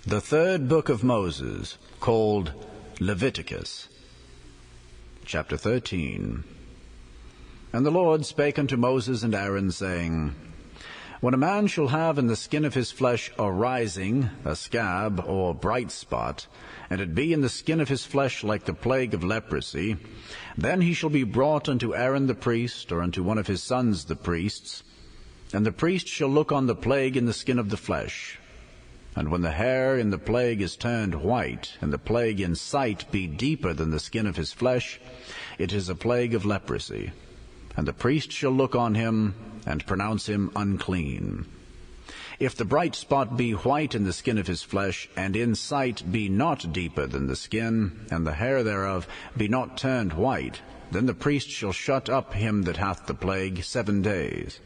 The third book of Moses, called Leviticus. Chapter 13. And the Lord spake unto Moses and Aaron, saying, When a man shall have in the skin of his flesh a rising, a scab, or bright spot, and it be in the skin of his flesh like the plague of leprosy, then he shall be brought unto Aaron the priest, or unto one of his sons the priests, and the priest shall look on the plague in the skin of the flesh. And when the hair in the plague is turned white, and the plague in sight be deeper than the skin of his flesh, it is a plague of leprosy. And the priest shall look on him, and pronounce him unclean. If the bright spot be white in the skin of his flesh, and in sight be not deeper than the skin, and the hair thereof be not turned white, then the priest shall shut up him that hath the plague 7 days.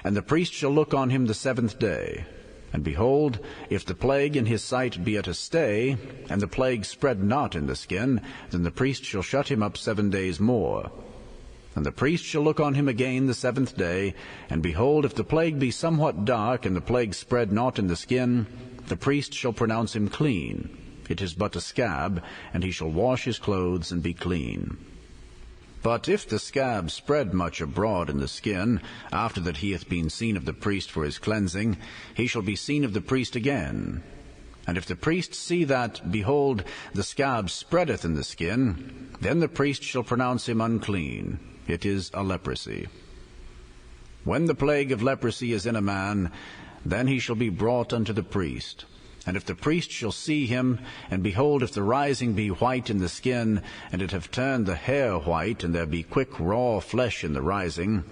And the priest shall look on him the 7th day. And behold, if the plague in his sight be at a stay, and the plague spread not in the skin, then the priest shall shut him up 7 days more. And the priest shall look on him again the 7th day, and behold, if the plague be somewhat dark, and the plague spread not in the skin, the priest shall pronounce him clean. It is but a scab, and he shall wash his clothes and be clean. But if the scab spread much abroad in the skin, after that he hath been seen of the priest for his cleansing, he shall be seen of the priest again. And if the priest see that, behold, the scab spreadeth in the skin, then the priest shall pronounce him unclean. It is a leprosy. When the plague of leprosy is in a man, then he shall be brought unto the priest. And if the priest shall see him, and behold, if the rising be white in the skin, and it have turned the hair white, and there be quick raw flesh in the rising,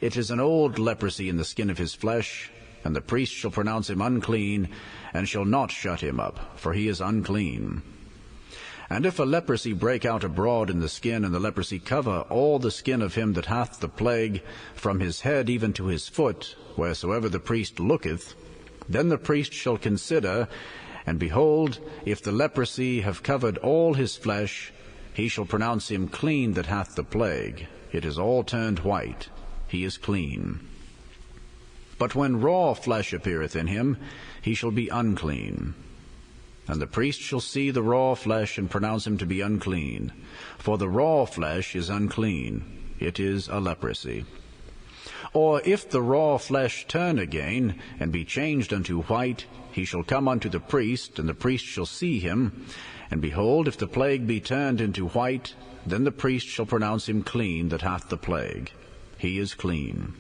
it is an old leprosy in the skin of his flesh, and the priest shall pronounce him unclean, and shall not shut him up, for he is unclean. And if a leprosy break out abroad in the skin, and the leprosy cover all the skin of him that hath the plague, from his head even to his foot, wheresoever the priest looketh, then the priest shall consider, and behold, if the leprosy have covered all his flesh, he shall pronounce him clean that hath the plague. It is all turned white. He is clean. But when raw flesh appeareth in him, he shall be unclean. And the priest shall see the raw flesh, and pronounce him to be unclean. For the raw flesh is unclean. It is a leprosy. Or if the raw flesh turn again, and be changed unto white, he shall come unto the priest, and the priest shall see him. And behold, if the plague be turned into white, then the priest shall pronounce him clean that hath the plague. He is clean.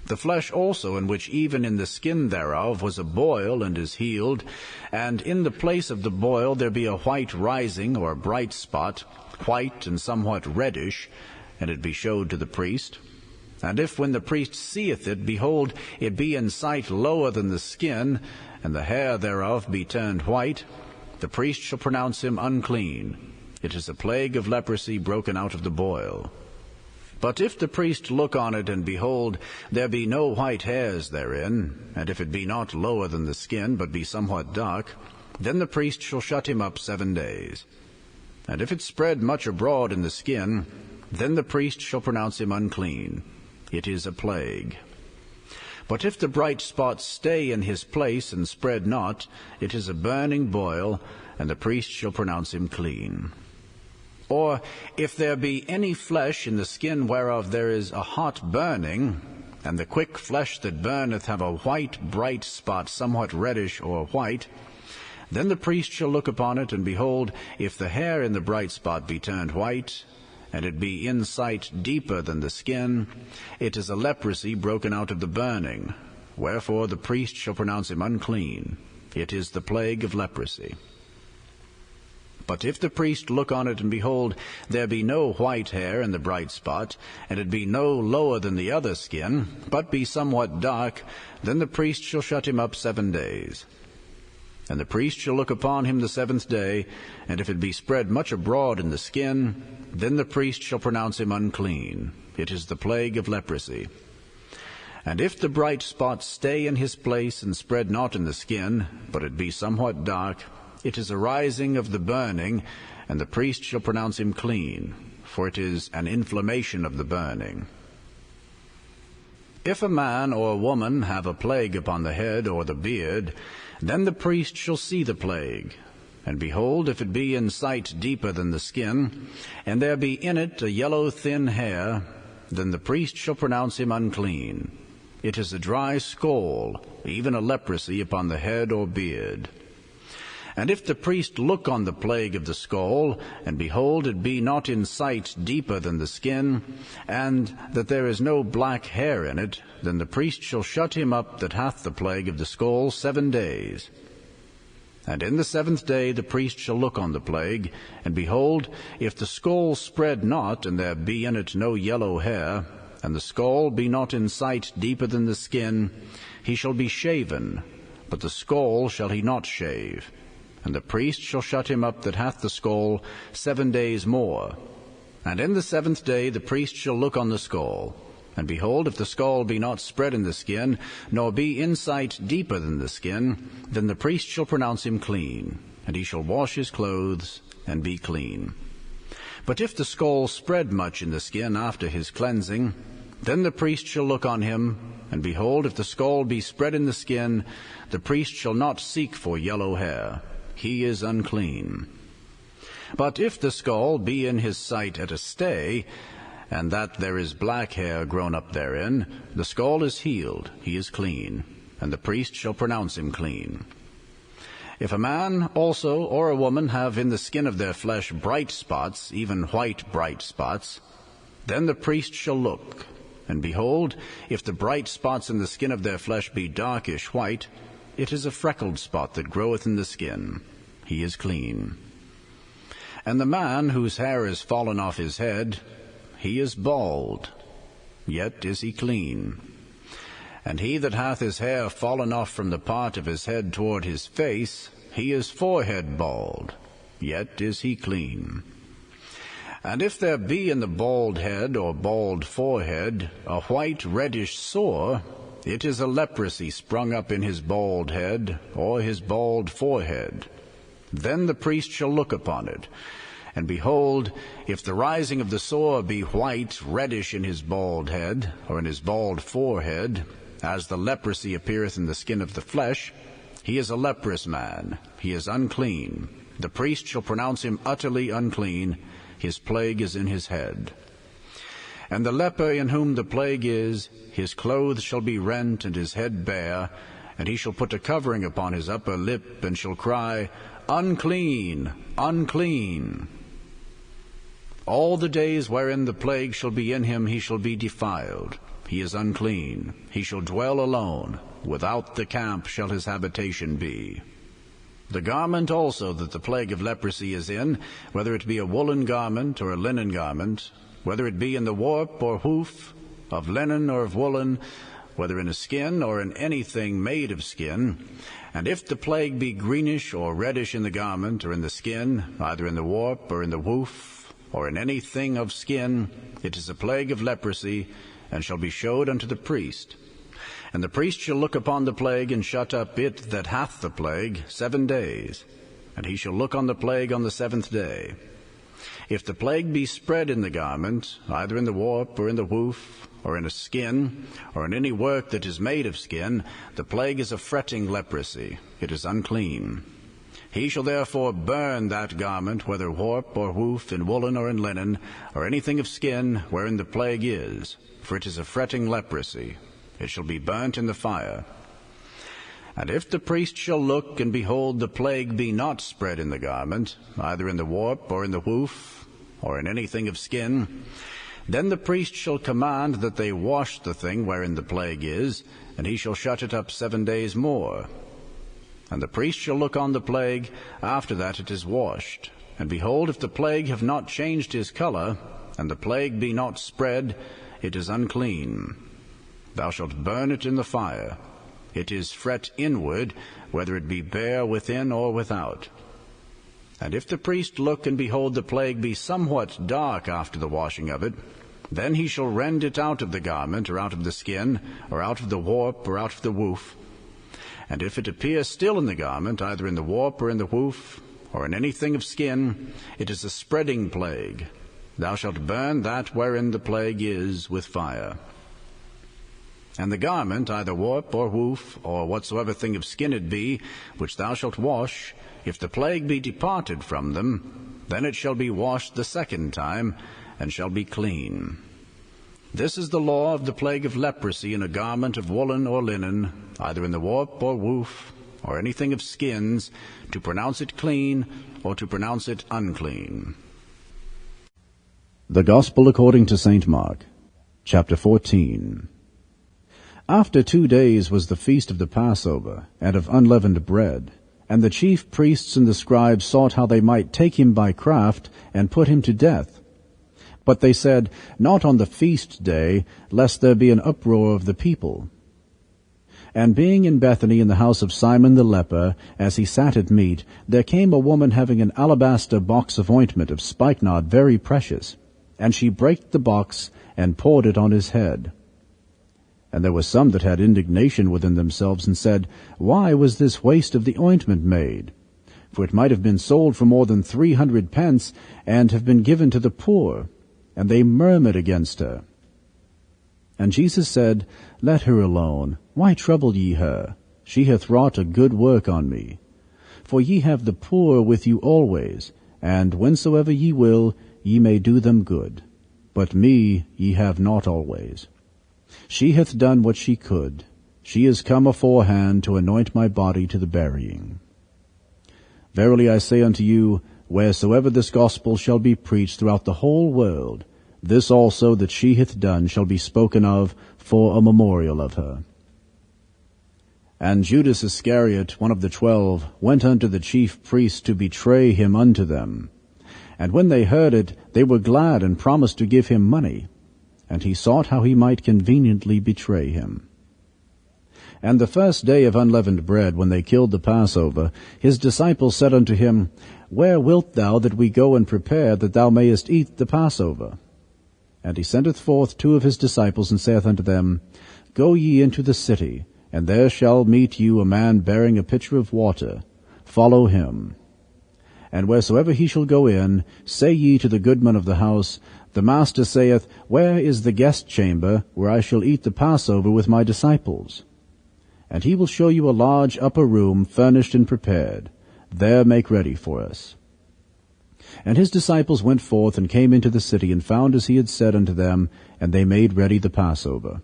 The flesh also, in which even in the skin thereof was a boil, and is healed, and in the place of the boil there be a white rising, or a bright spot, white and somewhat reddish, and it be showed to the priest. And if when the priest seeth it, behold, it be in sight lower than the skin, and the hair thereof be turned white, the priest shall pronounce him unclean. It is a plague of leprosy broken out of the boil. But if the priest look on it, and behold, there be no white hairs therein, and if it be not lower than the skin, but be somewhat dark, then the priest shall shut him up 7 days. And if it spread much abroad in the skin, then the priest shall pronounce him unclean. It is a plague. But if the bright spot stay in his place, and spread not, it is a burning boil, and the priest shall pronounce him clean. Or if there be any flesh in the skin whereof there is a hot burning, and the quick flesh that burneth have a white bright spot, somewhat reddish or white, then the priest shall look upon it, and behold, if the hair in the bright spot be turned white, and it be in sight deeper than the skin, it is a leprosy broken out of the burning. Wherefore the priest shall pronounce him unclean. It is the plague of leprosy. But if the priest look on it, and behold, there be no white hair in the bright spot, and it be no lower than the other skin, but be somewhat dark, then the priest shall shut him up 7 days. And the priest shall look upon him the 7th day, and if it be spread much abroad in the skin, then the priest shall pronounce him unclean. It is the plague of leprosy. And if the bright spot stay in his place, and spread not in the skin, but it be somewhat dark, it is a rising of the burning, and the priest shall pronounce him clean, for it is an inflammation of the burning. If a man or a woman have a plague upon the head or the beard, then the priest shall see the plague. And behold, if it be in sight deeper than the skin, and there be in it a yellow thin hair, then the priest shall pronounce him unclean. It is a dry scole, even a leprosy upon the head or beard. And if the priest look on the plague of the scole, and behold, it be not in sight deeper than the skin, and that there is no black hair in it, then the priest shall shut him up that hath the plague of the scole 7 days. And in the 7th day the priest shall look on the plague, and behold, if the scole spread not, and there be in it no yellow hair, and the scole be not in sight deeper than the skin, he shall be shaven, but the scole shall he not shave. And the priest shall shut him up that hath the scole 7 days more. And in the 7th day the priest shall look on the scole. And behold, if the scole be not spread in the skin, nor be in sight deeper than the skin, then the priest shall pronounce him clean, and he shall wash his clothes, and be clean. But if the scole spread much in the skin after his cleansing, then the priest shall look on him, and behold, if the scole be spread in the skin, the priest shall not seek for yellow hair. He is unclean. But if the scole be in his sight at a stay, and that there is black hair grown up therein, the scole is healed, he is clean, and the priest shall pronounce him clean. If a man also or a woman have in the skin of their flesh bright spots, even white bright spots, then the priest shall look, and behold, if the bright spots in the skin of their flesh be darkish white, it is a freckled spot that groweth in the skin. He is clean. And the man whose hair is fallen off his head, he is bald, yet is he clean. And he that hath his hair fallen off from the part of his head toward his face, he is forehead bald, yet is he clean. And if there be in the bald head or bald forehead a white reddish sore, it is a leprosy sprung up in his bald head or his bald forehead. Then the priest shall look upon it. And behold, if the rising of the sore be white, reddish in his bald head, or in his bald forehead, as the leprosy appeareth in the skin of the flesh, he is a leprous man, he is unclean. The priest shall pronounce him utterly unclean, his plague is in his head. And the leper in whom the plague is, his clothes shall be rent, and his head bare, and he shall put a covering upon his upper lip, and shall cry, Unclean, unclean. All the days wherein the plague shall be in him, he shall be defiled. He is unclean. He shall dwell alone. Without the camp shall his habitation be. The garment also that the plague of leprosy is in, whether it be a woolen garment or a linen garment, whether it be in the warp or woof, of linen or of woolen, whether in a skin or in anything made of skin, and if the plague be greenish or reddish in the garment or in the skin, either in the warp or in the woof, or in anything of skin, it is a plague of leprosy, and shall be showed unto the priest. And the priest shall look upon the plague, and shut up it that hath the plague 7 days, and he shall look on the plague on the 7th day. If the plague be spread in the garment, either in the warp or in the woof, or in a skin, or in any work that is made of skin, the plague is a fretting leprosy. It is unclean. He shall therefore burn that garment, whether warp or woof, in woolen or in linen, or anything of skin wherein the plague is, for it is a fretting leprosy. It shall be burnt in the fire. And if the priest shall look, and behold, the plague be not spread in the garment, either in the warp or in the woof, or in anything of skin, then the priest shall command that they wash the thing wherein the plague is, and he shall shut it up 7 days more. And the priest shall look on the plague after that it is washed. And behold, if the plague have not changed his color, and the plague be not spread, it is unclean. Thou shalt burn it in the fire. It is fret inward, whether it be bare within or without. And if the priest look, and behold, the plague be somewhat dark after the washing of it, then he shall rend it out of the garment, or out of the skin, or out of the warp, or out of the woof. And if it appear still in the garment, either in the warp or in the woof, or in anything of skin, it is a spreading plague. Thou shalt burn that wherein the plague is with fire. And the garment, either warp or woof, or whatsoever thing of skin it be, which thou shalt wash, if the plague be departed from them, then it shall be washed the second time, and shall be clean. This is the law of the plague of leprosy in a garment of woolen or linen, either in the warp or woof, or anything of skins, to pronounce it clean, or to pronounce it unclean. The Gospel according to St. Mark, chapter 14. After 2 days was the feast of the Passover, and of unleavened bread. And the chief priests and the scribes sought how they might take him by craft, and put him to death. But they said, Not on the feast day, lest there be an uproar of the people. And being in Bethany in the house of Simon the leper, as he sat at meat, there came a woman having an alabaster box of ointment of spikenard very precious. And she brake the box, and poured it on his head. And there were some that had indignation within themselves, and said, Why was this waste of the ointment made? For it might have been sold for more than 300 pence, and have been given to the poor. And they murmured against her. And Jesus said, Let her alone. Why trouble ye her? She hath wrought a good work on me. For ye have the poor with you always, and whensoever ye will, ye may do them good. But me ye have not always. She hath done what she could. She is come aforehand to anoint my body to the burying. Verily I say unto you, wheresoever this gospel shall be preached throughout the whole world, this also that she hath done shall be spoken of for a memorial of her. And Judas Iscariot, one of the 12, went unto the chief priests to betray him unto them. And when they heard it, they were glad, and promised to give him money. And he sought how he might conveniently betray him. And the first day of unleavened bread, when they killed the Passover, his disciples said unto him, Where wilt thou that we go and prepare, that thou mayest eat the Passover? And he sendeth forth 2 of his disciples, and saith unto them, Go ye into the city, and there shall meet you a man bearing a pitcher of water. Follow him. And wheresoever he shall go in, say ye to the goodman of the house, The Master saith, Where is the guest chamber, where I shall eat the Passover with my disciples? And he will show you a large upper room, furnished and prepared. There make ready for us. And his disciples went forth, and came into the city, and found as he had said unto them, and they made ready the Passover.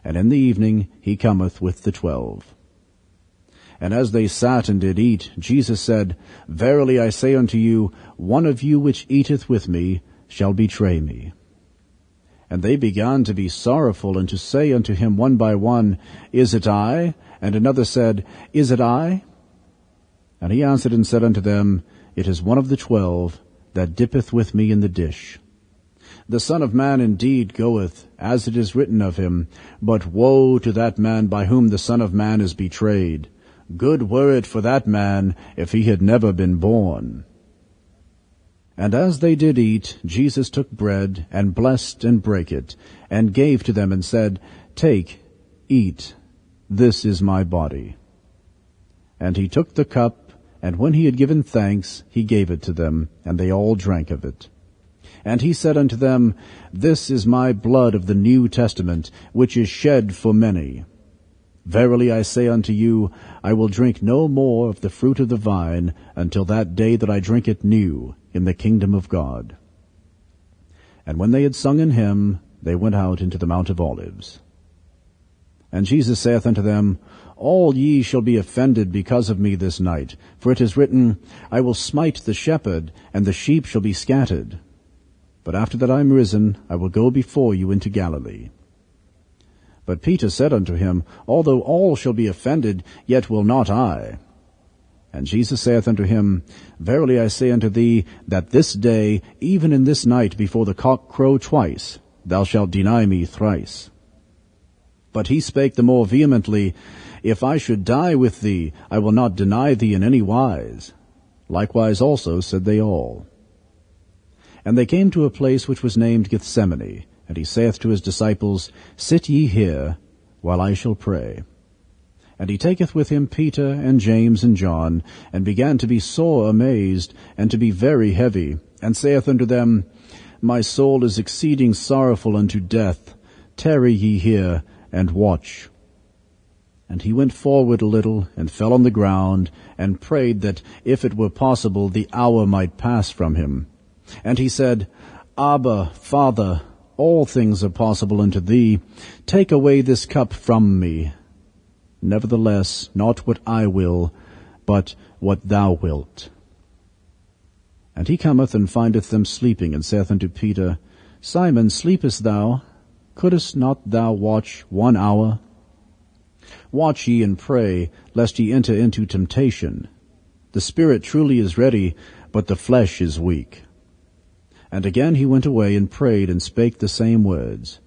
And in the evening he cometh with the 12. And as they sat and did eat, Jesus said, Verily I say unto you, one of you which eateth with me shall betray me. And they began to be sorrowful, and to say unto him one by one, Is it I? And another said, Is it I? And he answered and said unto them, It is one of the 12 that dippeth with me in the dish. The Son of Man indeed goeth, as it is written of him, but woe to that man by whom the Son of Man is betrayed. Good were it for that man if he had never been born. And as they did eat, Jesus took bread, and blessed and brake it, and gave to them, and said, Take, eat, this is my body. And he took the cup, and when he had given thanks, he gave it to them, and they all drank of it. And he said unto them, This is my blood of the New Testament, which is shed for many. Verily I say unto you, I will drink no more of the fruit of the vine, until that day that I drink it new in the kingdom of God. And when they had sung an hymn, they went out into the Mount of Olives. And Jesus saith unto them, All ye shall be offended because of me this night, for it is written, I will smite the shepherd, and the sheep shall be scattered. But after that I am risen, I will go before you into Galilee. But Peter said unto him, Although all shall be offended, yet will not I. And Jesus saith unto him, Verily I say unto thee, that this day, even in this night, before the cock crow twice, thou shalt deny me thrice. But he spake the more vehemently, If I should die with thee, I will not deny thee in any wise. Likewise also said they all. And they came to a place which was named Gethsemane, and he saith to his disciples, Sit ye here, while I shall pray. And he taketh with him Peter and James and John, and began to be sore amazed, and to be very heavy, and saith unto them, My soul is exceeding sorrowful unto death. Tarry ye here, and watch. And he went forward a little, and fell on the ground, and prayed that, if it were possible, the hour might pass from him. And he said, Abba, Father, all things are possible unto thee. Take away this cup from me. Nevertheless, not what I will, but what thou wilt. And he cometh and findeth them sleeping, and saith unto Peter, Simon, sleepest thou? Couldest not thou watch 1 hour? Watch ye and pray, lest ye enter into temptation. The spirit truly is ready, but the flesh is weak. And again he went away and prayed, and spake the same words.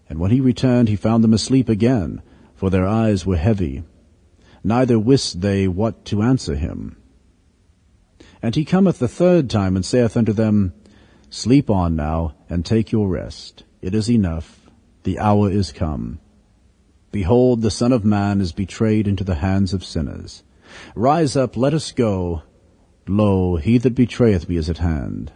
And when he returned, he found them asleep again, for their eyes were heavy. Neither wist they what to answer him. And he cometh the third time, and saith unto them, Sleep on now, and take your rest. It is enough, the hour is come. Behold, the Son of Man is betrayed into the hands of sinners. Rise up, let us go. Lo, he that betrayeth me is at hand.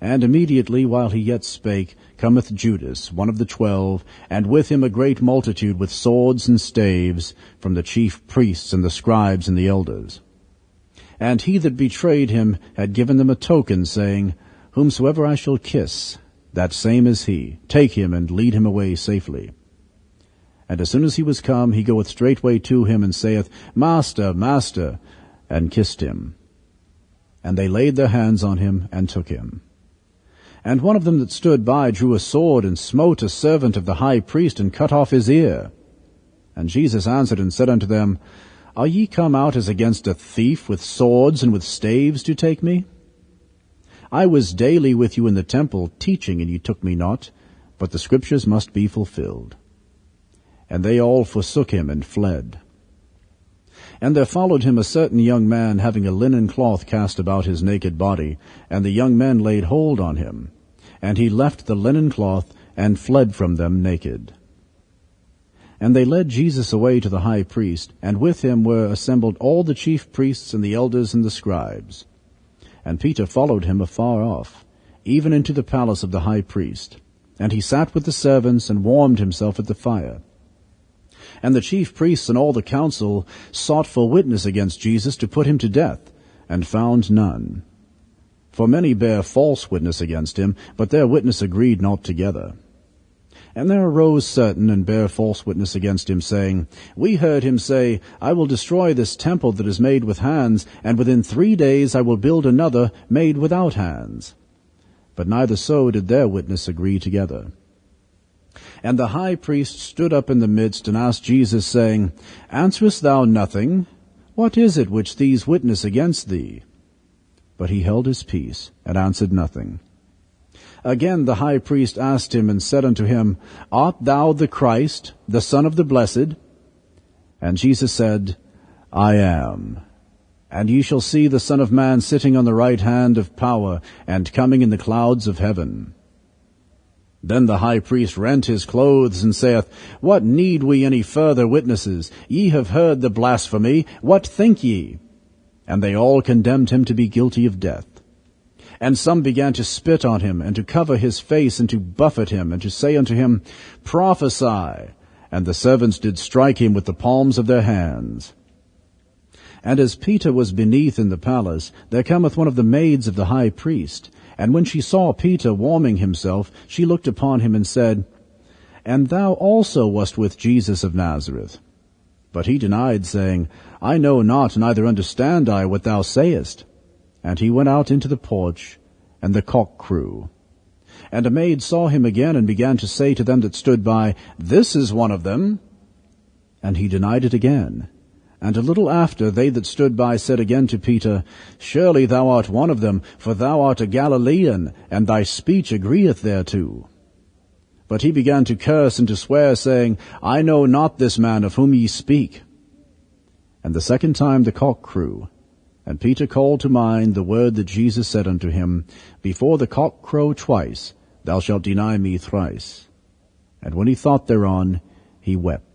And immediately, while he yet spake, cometh Judas, one of the 12, and with him a great multitude with swords and staves, from the chief priests and the scribes and the elders. And he that betrayed him had given them a token, saying, Whomsoever I shall kiss, that same is he. Take him, and lead him away safely. And as soon as he was come, he goeth straightway to him, and saith, Master, Master, and kissed him. And they laid their hands on him, and took him. And one of them that stood by drew a sword, and smote a servant of the high priest, and cut off his ear. And Jesus answered and said unto them, Are ye come out as against a thief, with swords and with staves to take me? I was daily with you in the temple, teaching, and ye took me not, but the scriptures must be fulfilled. And they all forsook him, and fled. And there followed him a certain young man, having a linen cloth cast about his naked body, and the young men laid hold on him. And he left the linen cloth, and fled from them naked. And they led Jesus away to the high priest, and with him were assembled all the chief priests and the elders and the scribes. And Peter followed him afar off, even into the palace of the high priest. And he sat with the servants, and warmed himself at the fire. And the chief priests and all the council sought for witness against Jesus to put him to death, and found none. For many bare false witness against him, but their witness agreed not together. And there arose certain and bare false witness against him, saying, We heard him say, I will destroy this temple that is made with hands, and within 3 days I will build another made without hands. But neither so did their witness agree together. And the high priest stood up in the midst, and asked Jesus, saying, Answerest thou nothing? What is it which these witness against thee? But he held his peace, and answered nothing. Again the high priest asked him, and said unto him, Art thou the Christ, the Son of the Blessed? And Jesus said, I am. And ye shall see the Son of Man sitting on the right hand of power, and coming in the clouds of heaven. Then the high priest rent his clothes, and saith, What need we any further witnesses? Ye have heard the blasphemy. What think ye? And they all condemned him to be guilty of death. And some began to spit on him, and to cover his face, and to buffet him, and to say unto him, Prophesy. And the servants did strike him with the palms of their hands. And as Peter was beneath in the palace, there cometh one of the maids of the high priest. And when she saw Peter warming himself, she looked upon him, and said, And thou also wast with Jesus of Nazareth. But he denied, saying, I know not, neither understand I what thou sayest. And he went out into the porch, and the cock crew. And a maid saw him again, and began to say to them that stood by, This is one of them. And he denied it again. And a little after they that stood by said again to Peter, Surely thou art one of them, for thou art a Galilean, and thy speech agreeth thereto. But he began to curse and to swear, saying, I know not this man of whom ye speak. And the second time the cock crew. And Peter called to mind the word that Jesus said unto him, Before the cock crow twice, thou shalt deny me thrice. And when he thought thereon, he wept.